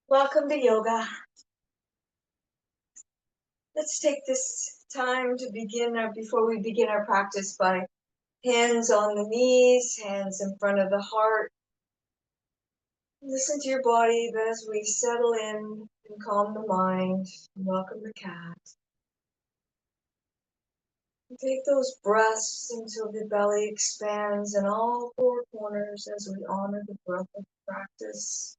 Welcome to yoga. Let's take this time to before we begin our practice by hands on the knees, hands in front of the heart. Listen to your body as we settle in and calm the mind. Welcome the cat. And take those breaths until the belly expands in all four corners as we honor the breath of practice.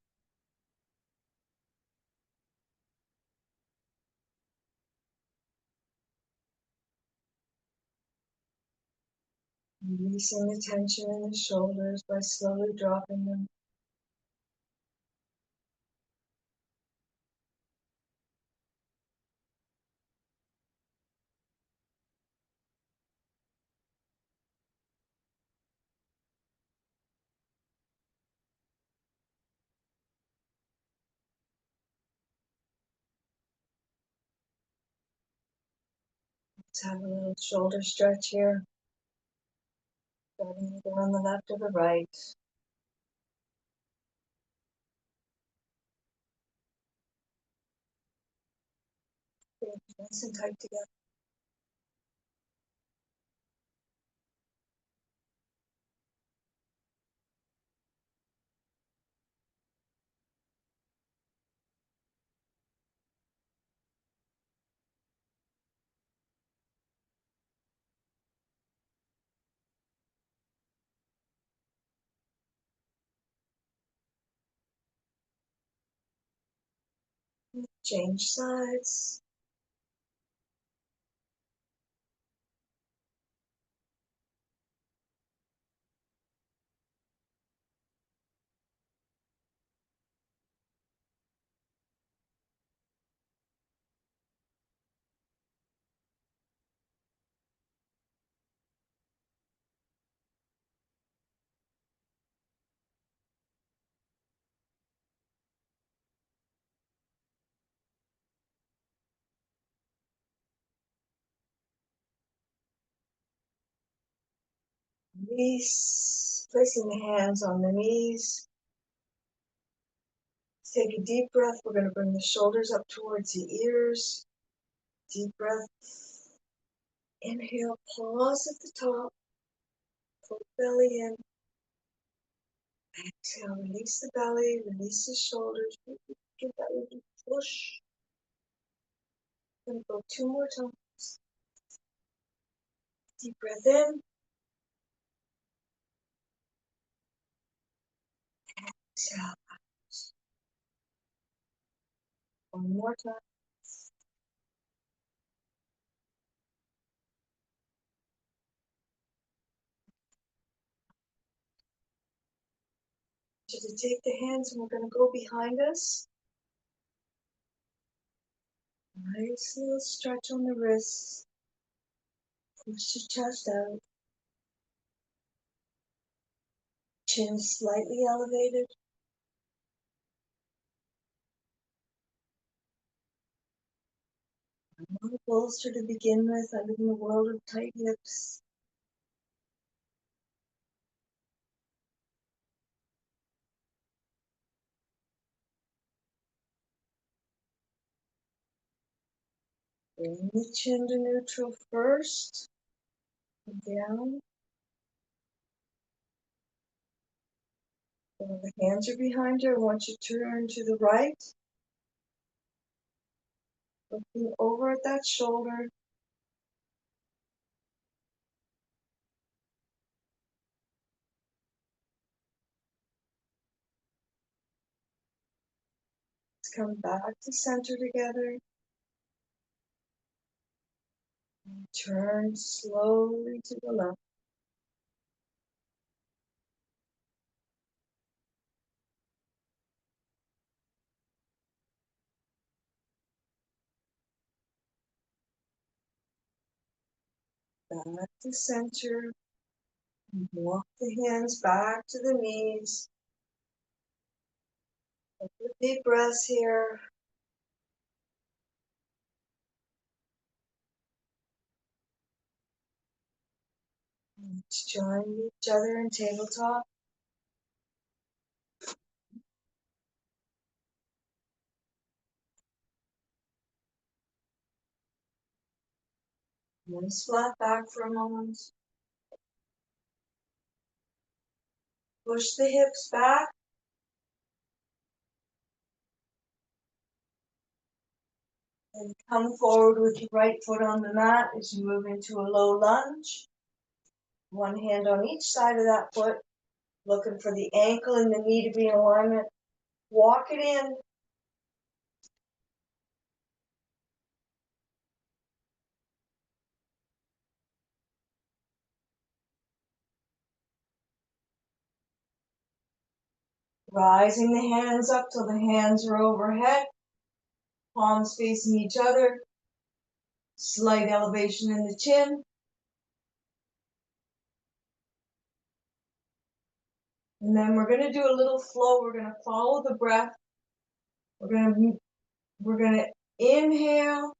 Releasing the tension in the shoulders by slowly dropping them. Let's have a little shoulder stretch here. Starting either on the left or the right. Nice and tight together. Change sides. Release. Placing the hands on the knees. Let's take a deep breath. We're going to bring the shoulders up towards the ears. Deep breath. Inhale, pause at the top. Pull the belly in. Exhale, release the belly, release the shoulders. Give that a little push. Going to go two more times. Deep breath in. Exhale. One more time. You to take the hands and we're going to go behind us. Nice little stretch on the wrists. Push your chest out. Chin slightly elevated. Not a bolster to begin with. I live in a world of tight hips. Bring the chin to neutral first. And down. While the hands are behind you, I want you to turn to the right. Looking over at that shoulder. Let's come back to center together. And turn slowly to the left. Back to center. And walk the hands back to the knees. Take a deep breath here. Let's join each other in tabletop. And then flat back for a moment. Push the hips back. And come forward with your right foot on the mat as you move into a low lunge. One hand on each side of that foot, looking for the ankle and the knee to be in alignment. Walk it in. Rising the hands up till the hands are overhead. Palms facing each other. Slight elevation in the chin. And then we're going to do a little flow. We're going to follow the breath. We're going to inhale.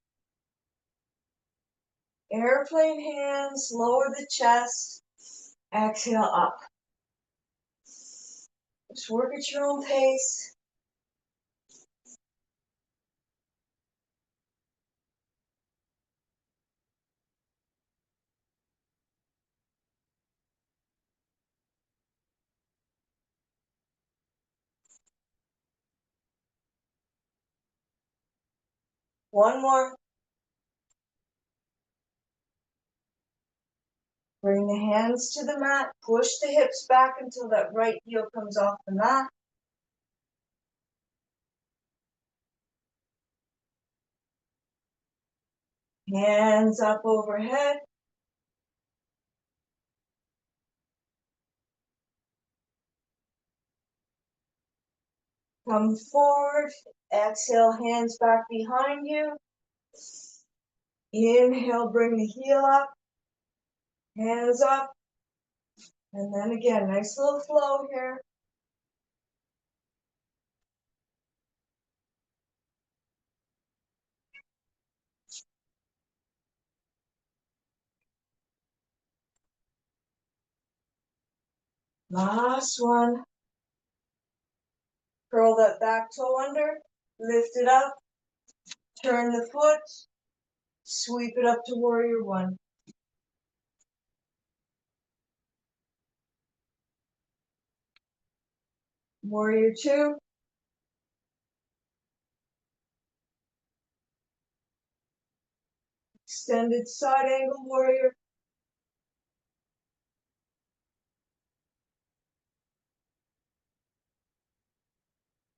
Airplane hands, lower the chest. Exhale up. Just work at your own pace. One more. Bring the hands to the mat. Push the hips back until that right heel comes off the mat. Hands up overhead. Come forward. Exhale, hands back behind you. Inhale, bring the heel up. Hands up. And then again, nice little flow here. Last one. Curl that back toe under. Lift it up. Turn the foot. Sweep it up to warrior one. Warrior two. Extended side angle warrior.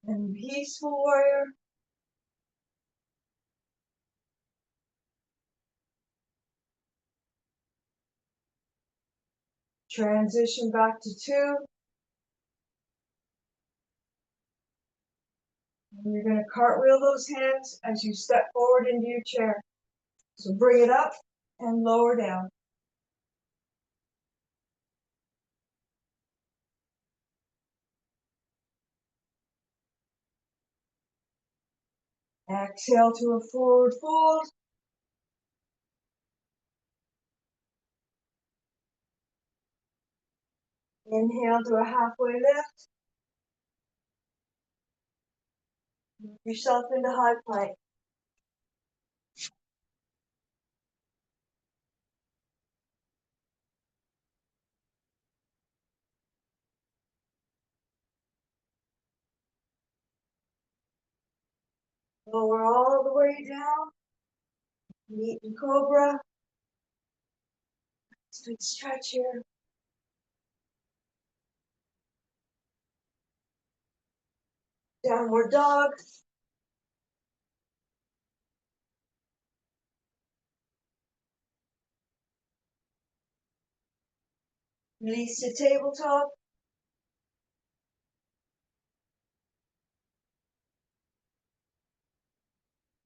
And peaceful warrior. Transition back to two. And you're going to cartwheel those hands as you step forward into your chair. So bring it up and lower down. Exhale to a forward fold. Inhale to a halfway lift. Move yourself into high plank. Lower all the way down. Meet in cobra. Good stretch here. Downward dog. Release to tabletop.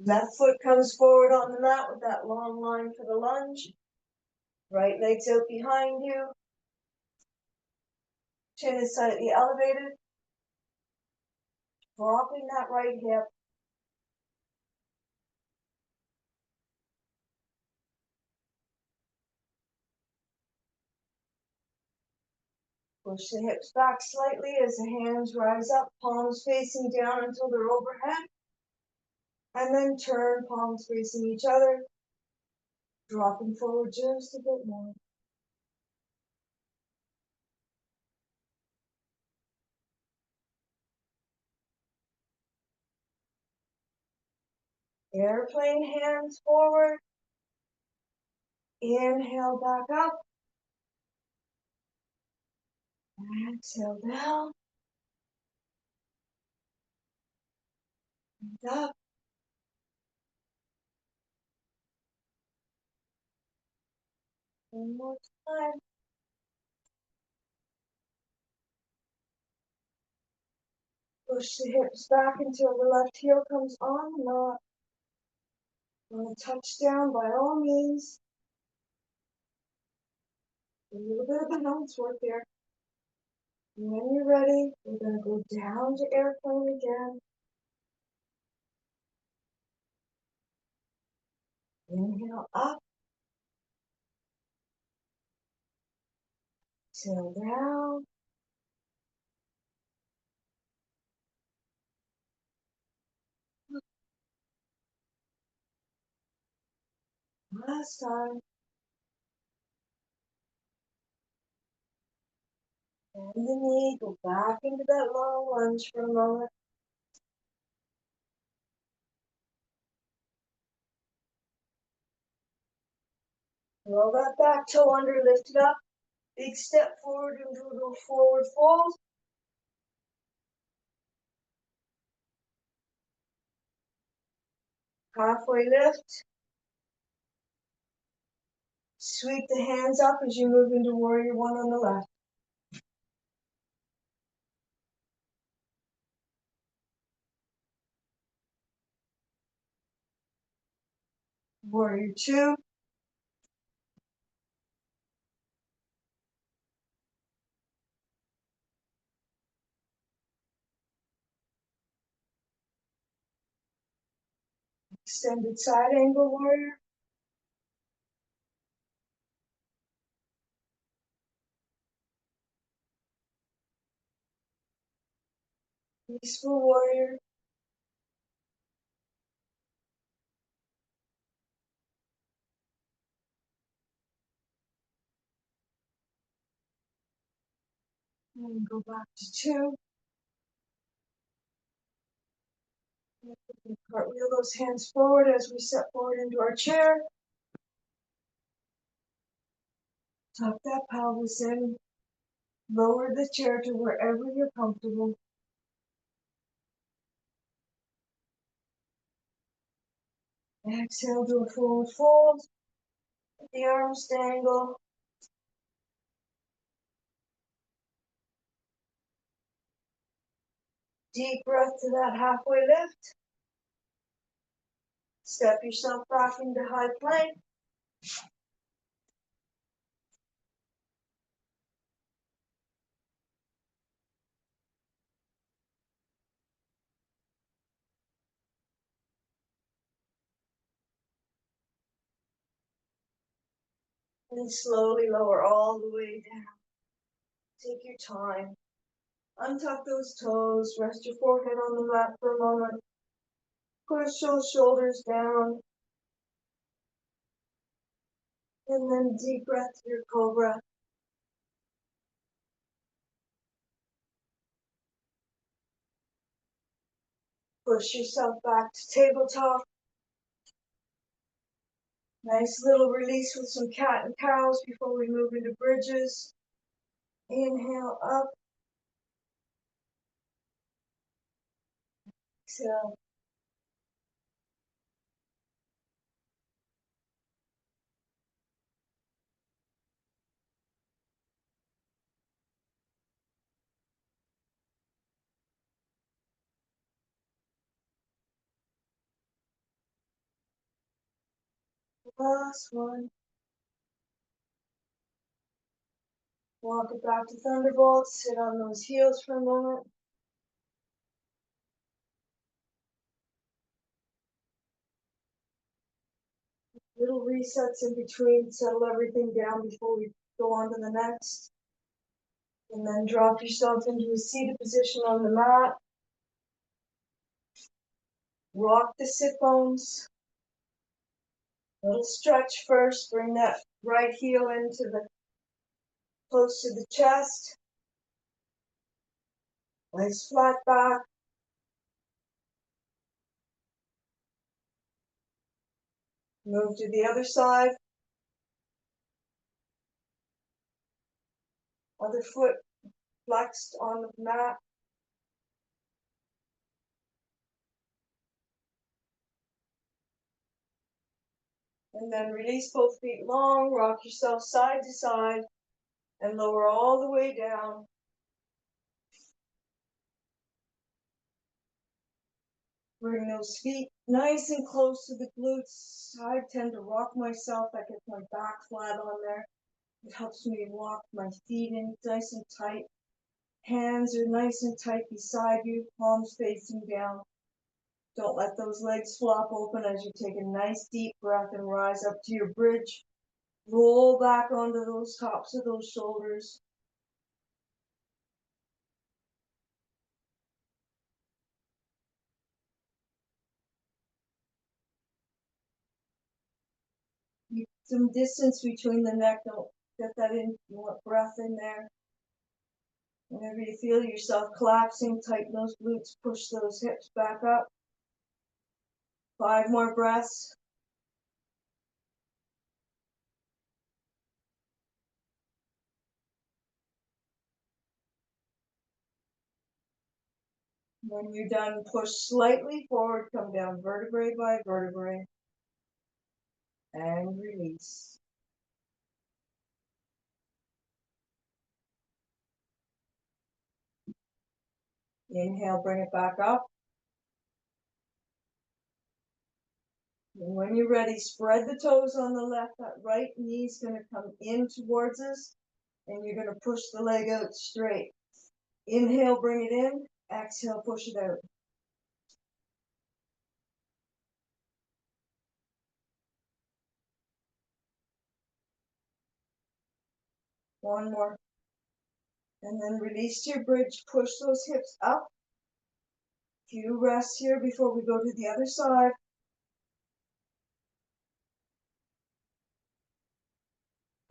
Left foot comes forward on the mat with that long line for the lunge. Right leg's out behind you. Chin is slightly elevated. Dropping that right hip. Push the hips back slightly as the hands rise up, palms facing down until they're overhead. And then turn, palms facing each other. Dropping forward just a bit more. Airplane hands forward. Inhale back up. Exhale down. And up. One more time. Push the hips back until the left heel comes on the mat. Want to touch down by all means. A little bit of balance work there. And when you're ready, we're going to go down to airplane again. Inhale up. Exhale down. Last time. Bend the knee, go back into that long lunge for a moment. Roll that back toe under, lift it up. Big step forward into a little forward fold. Halfway lift. Sweep the hands up as you move into warrior one on the left. Warrior two. Extended side angle warrior. Peaceful warrior. And go back to two. Cartwheel those hands forward as we step forward into our chair. Tuck that pelvis in. Lower the chair to wherever you're comfortable. Exhale to a forward fold. Let the arms dangle. Deep breath to that halfway lift. Step yourself back into high plank. And slowly lower all the way down. Take your time. Untuck those toes. Rest your forehead on the mat for a moment. Push those shoulders down. And then deep breath to your cobra. Push yourself back to tabletop. Nice little release with some cat and cows before we move into bridges. Inhale up. Exhale. Last one. Walk it back to Thunderbolt. Sit on those heels for a moment. Little resets in between. Settle everything down before we go on to the next. And then drop yourself into a seated position on the mat. Rock the sit bones. Little stretch first. Bring that right heel into the close to the chest. Nice flat back. Move to the other side. Other foot flexed on the mat. And then release both feet long, rock yourself side to side, and lower all the way down. Bring those feet nice and close to the glutes. I tend to rock myself. That gets my back flat on there. It helps me lock my feet in nice and tight. Hands are nice and tight beside you, palms facing down. Don't let those legs flop open as you take a nice deep breath and rise up to your bridge. Roll back onto those tops of those shoulders. Keep some distance between the neck. Don't get that in. You want breath in there. Whenever you feel yourself collapsing, tighten those glutes, push those hips back up. 5 more breaths. When you're done, push slightly forward, come down vertebrae by vertebrae, and release. Inhale, bring it back up. And when you're ready, spread the toes on the left. That right knee's going to come in towards us, and you're going to push the leg out straight. Inhale, bring it in. Exhale, push it out. One more. And then release to your bridge. Push those hips up. Few rests here before we go to the other side.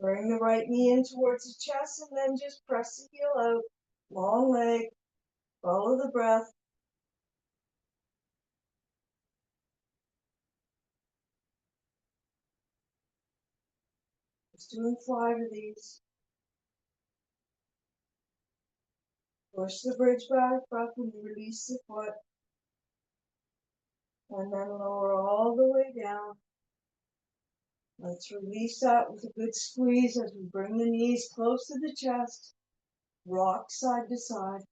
Bring the right knee in towards the chest, and then just press the heel out. Long leg. Follow the breath. Just doing 5 of these. Push the bridge back up and release the foot. And then lower all the way down. Let's release that with a good squeeze as we bring the knees close to the chest. Rock side to side.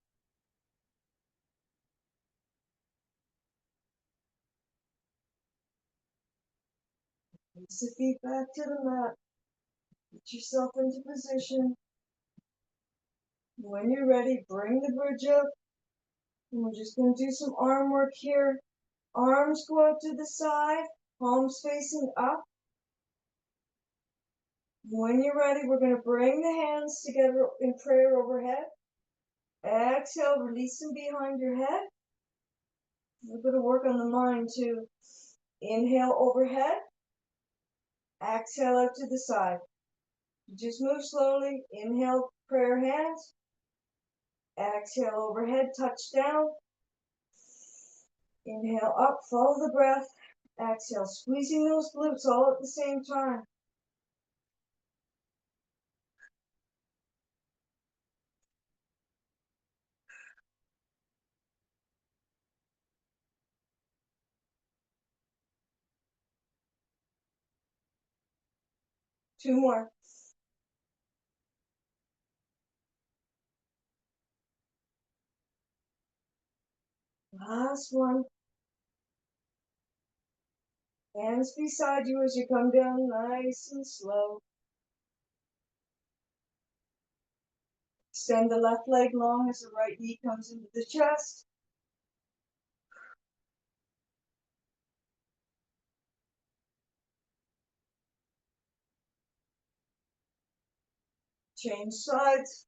Release the feet back to the mat. Get yourself into position. When you're ready, bring the bridge up. And we're just going to do some arm work here. Arms go out to the side, palms facing up. When you're ready, we're going to bring the hands together in prayer overhead. Exhale, release them behind your head. We're going to work on the mind too. Inhale overhead. Exhale out to the side. Just move slowly. Inhale, prayer hands. Exhale overhead, touch down. Inhale up, follow the breath. Exhale, squeezing those glutes all at the same time. Two more. Last one. Hands beside you as you come down nice and slow. Extend the left leg long as the right knee comes into the chest. Change sides.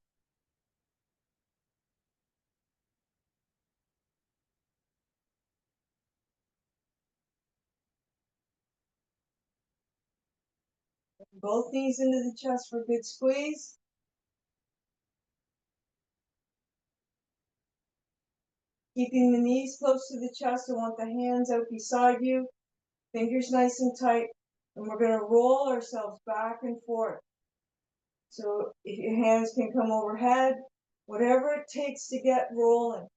both knees into the chest for a good squeeze. Keeping the knees close to the chest. I want the hands out beside you. Fingers nice and tight. And we're going to roll ourselves back and forth. So if your hands can come overhead, whatever it takes to get rolling.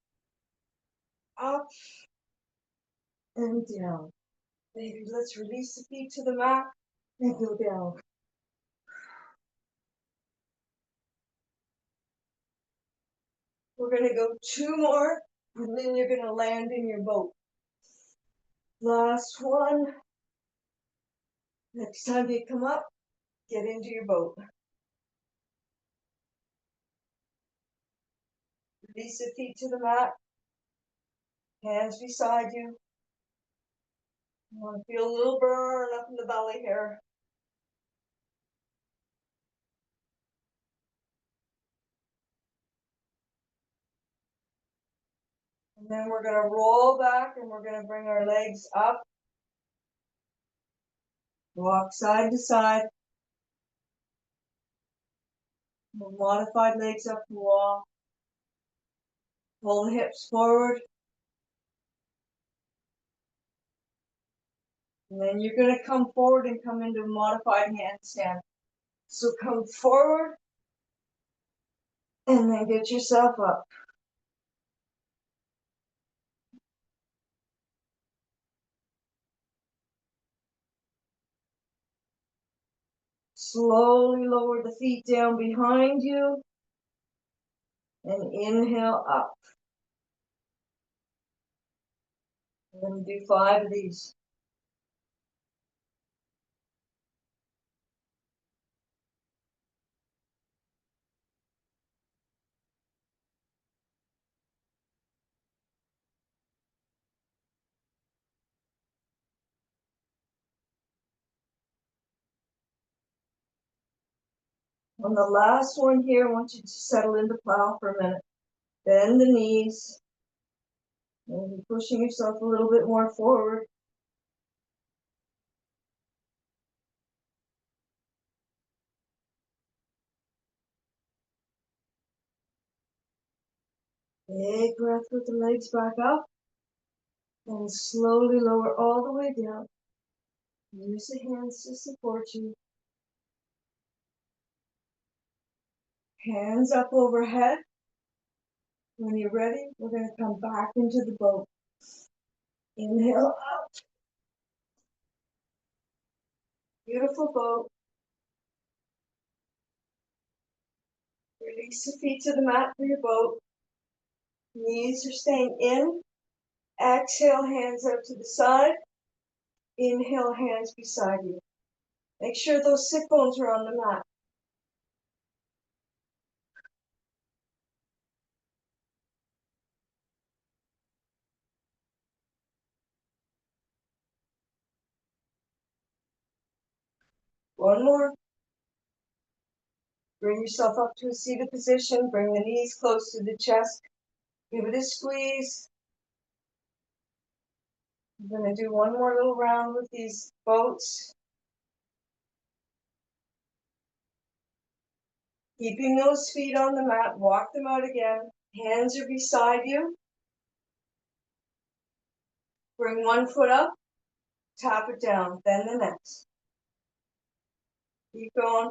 Up and down. Maybe let's release the feet to the mat and go down. We're going to go 2 more, and then you're going to land in your boat. Last one. Next time you come up, get into your boat. Release the feet to the mat. Hands beside you. You want to feel a little burn up in the belly here. And then we're going to roll back and we're going to bring our legs up. Walk side to side. Modified legs up the wall. Pull the hips forward. And then you're going to come forward and come into a modified handstand. So come forward and then get yourself up. Slowly lower the feet down behind you and inhale up. I'm going to do 5 of these. On the last one here, I want you to settle into plow for a minute. Bend the knees. Maybe pushing yourself a little bit more forward. Big breath with the legs back up. And slowly lower all the way down. Use the hands to support you. Hands up overhead. When you're ready, we're going to come back into the boat. Inhale up. Beautiful boat. Release the feet to the mat for your boat. Knees are staying in. Exhale, hands out to the side. Inhale, hands beside you. Make sure those sit bones are on the mat. One more. Bring yourself up to a seated position. Bring the knees close to the chest. Give it a squeeze. I'm going to do one more little round with these boats. Keeping those feet on the mat. Walk them out again. Hands are beside you. Bring one foot up. Tap it down. Then the next. Keep going.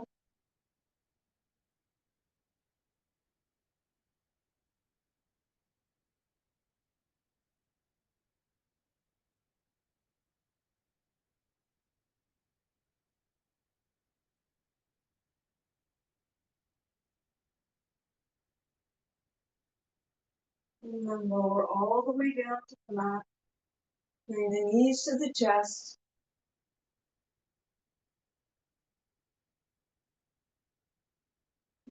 And then lower all the way down to the mat. Bring the knees to the chest.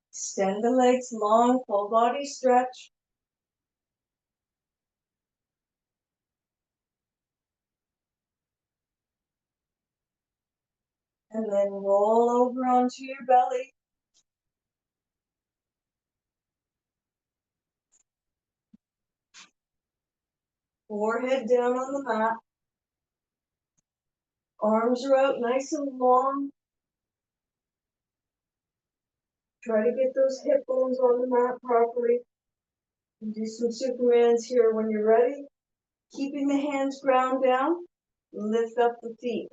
Extend the legs long, full body stretch. And then roll over onto your belly. Forehead down on the mat. Arms are out nice and long. Try to get those hip bones on the mat properly. And do some Supermans here when you're ready. Keeping the hands ground down, lift up the feet.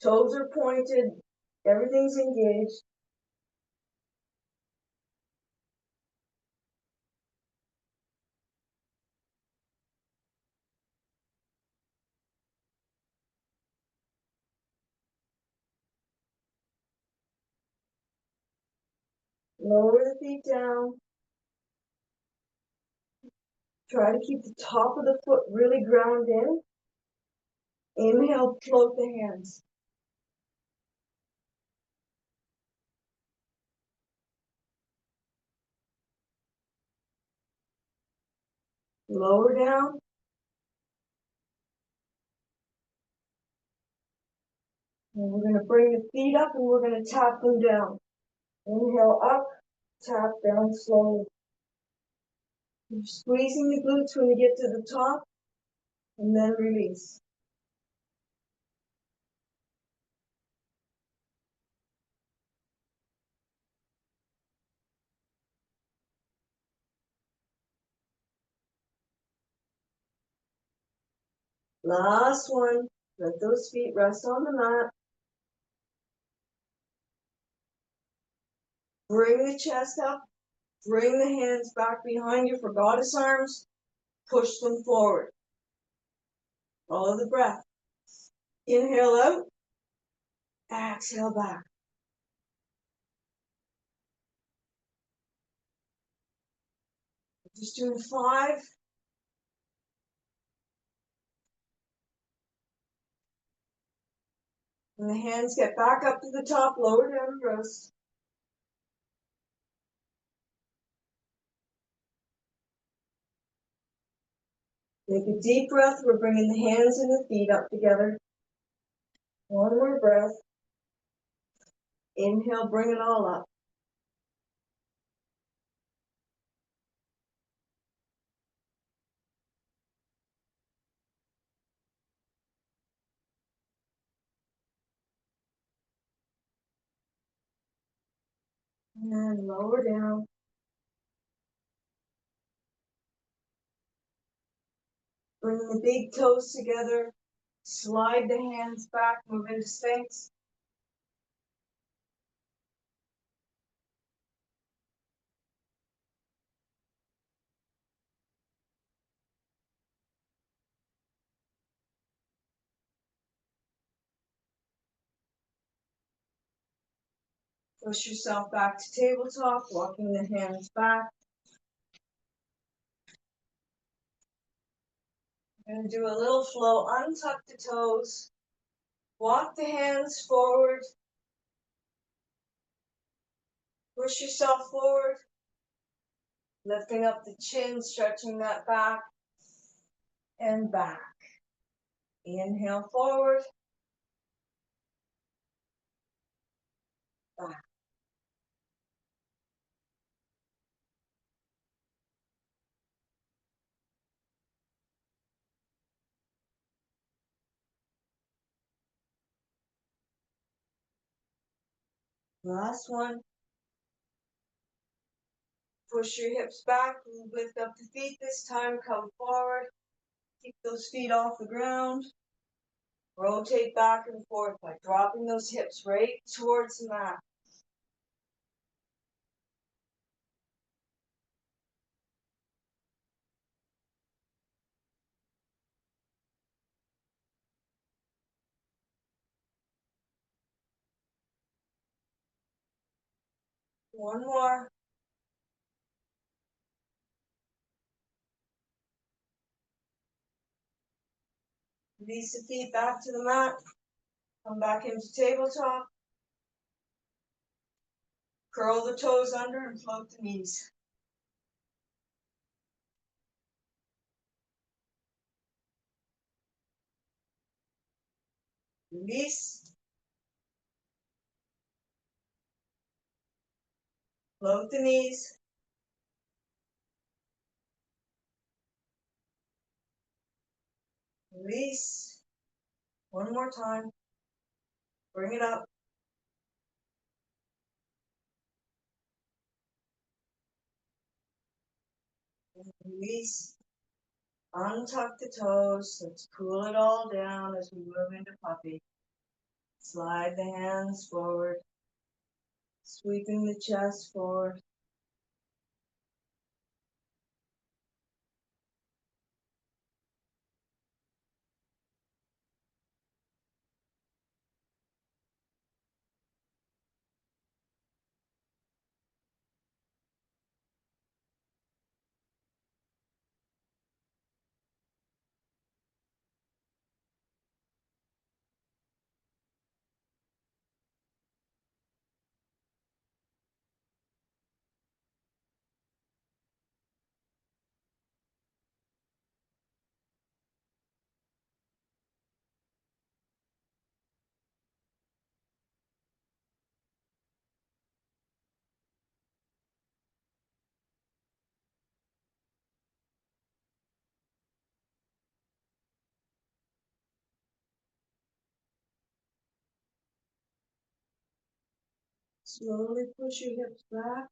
Toes are pointed, everything's engaged. Lower the feet down. Try to keep the top of the foot really ground in. Inhale, float the hands. Lower down. And we're going to bring the feet up and we're going to tap them down. Inhale up, tap down slowly. You're squeezing the glutes when you get to the top, and then release. Last one. Let those feet rest on the mat. Bring the chest up. Bring the hands back behind you for goddess arms. Push them forward. Follow the breath. Inhale out. Exhale back. Just doing 5. And the hands get back up to the top, lower down and rest. Take a deep breath. We're bringing the hands and the feet up together. One more breath. Inhale, bring it all up. And lower down. Bring the big toes together. Slide the hands back, move into Sphinx. Push yourself back to tabletop, walking the hands back. We're going to do a little flow, untuck the toes. Walk the hands forward. Push yourself forward. Lifting up the chin, stretching that back and back. Inhale forward. Back. Last one. Push your hips back, lift up the feet this time, come forward. Keep those feet off the ground. Rotate back and forth by dropping those hips right towards the mat. One more. Release the feet back to the mat. Come back into tabletop. Curl the toes under and float the knees. Release. Float the knees. Release. One more time. Bring it up. Release, untuck the toes. Let's cool it all down as we move into puppy. Slide the hands forward, sweeping the chest forward. Slowly push your hips back,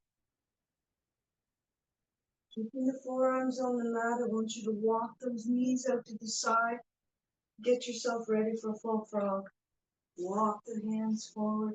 keeping the forearms on the mat. I want you to walk those knees out to the side. Get yourself ready for full frog. Walk the hands forward.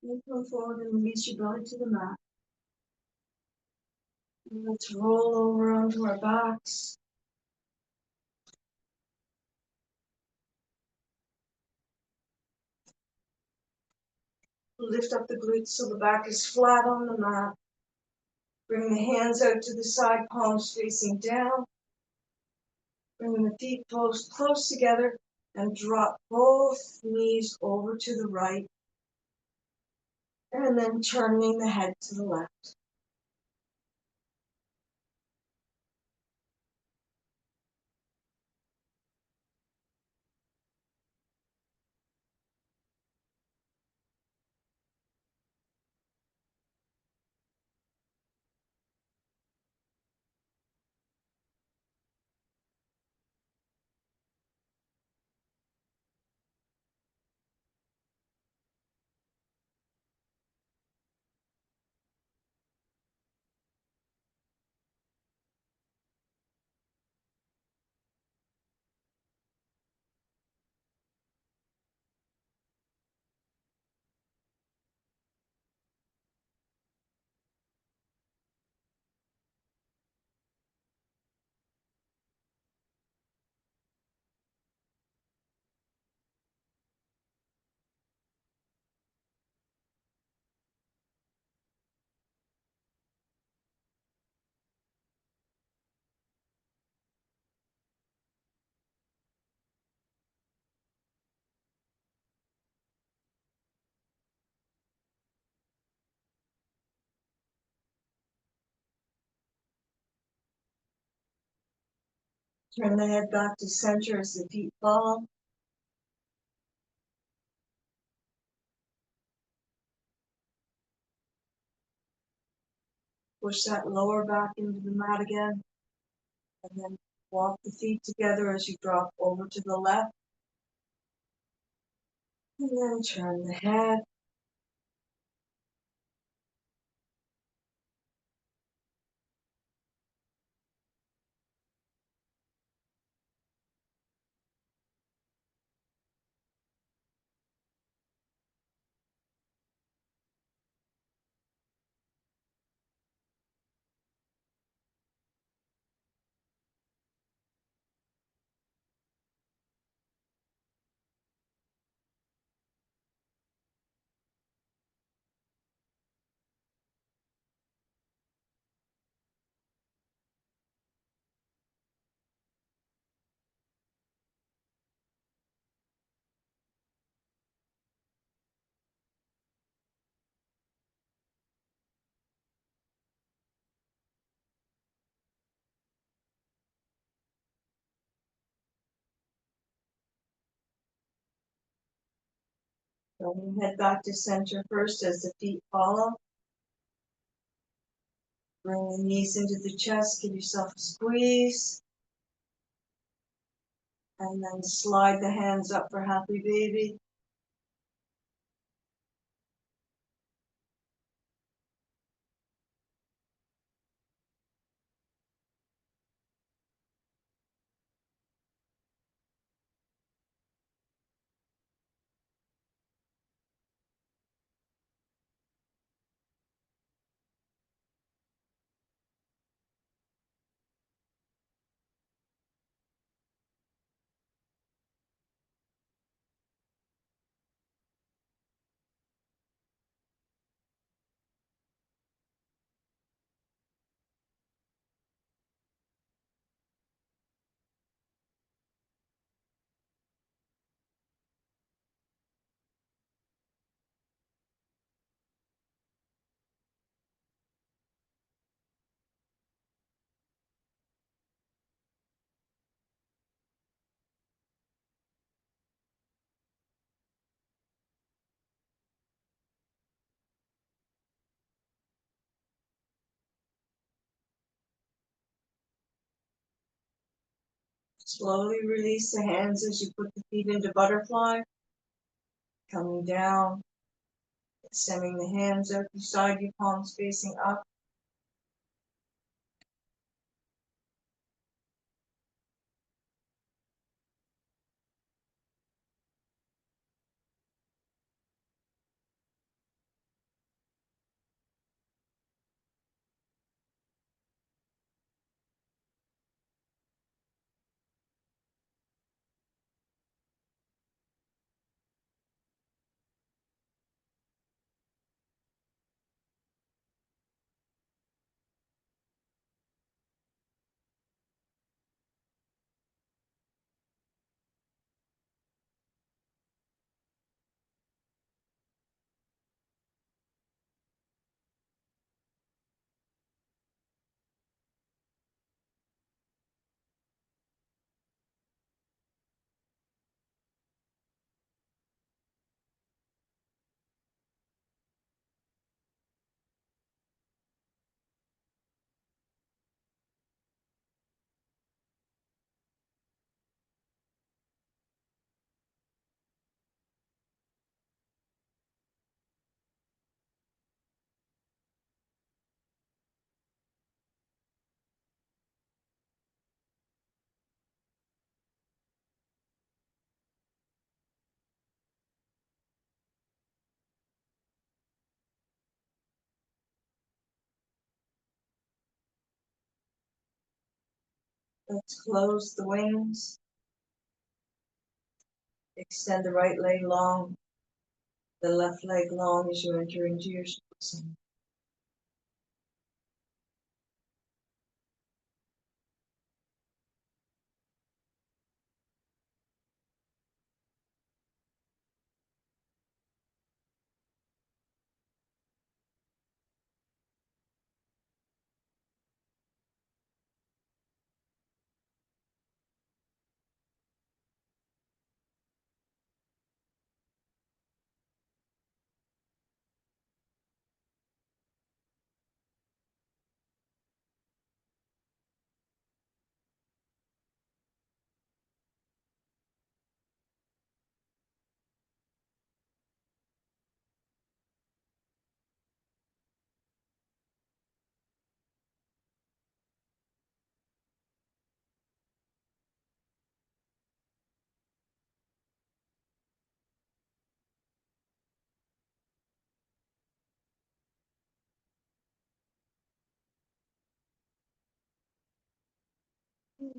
Then come forward and release your belly to the mat. And let's roll over onto our backs. Lift up the glutes so the back is flat on the mat. Bring the hands out to the side, palms facing down. Bring the feet close together and drop both knees over to the right. And then turning the head to the left. Turn the head back to center as the feet fall. Push that lower back into the mat again. And then walk the feet together as you drop over to the left. And then turn the head. Bring your head back to center first as the feet follow. Bring the knees into the chest, give yourself a squeeze. And then slide the hands up for happy baby. Slowly release the hands as you put the feet into butterfly. Coming down, extending the hands out beside you, palms facing up. Let's close the wings. Extend the right leg long, the left leg long as you enter into your shavasana.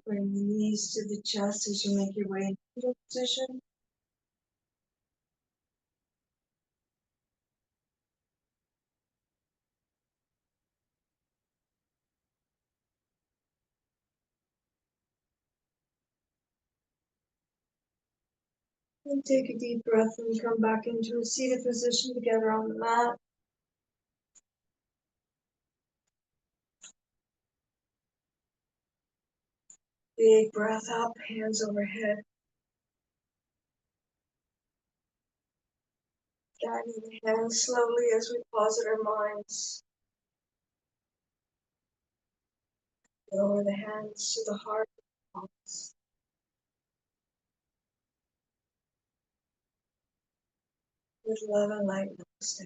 Bring the knees to the chest as you make your way into fetal position. And take a deep breath and come back into a seated position together on the mat. Big breath up, hands overhead. Guiding the hands slowly as we pause at our minds. Lower the hands to the heart. With love and light, namaste.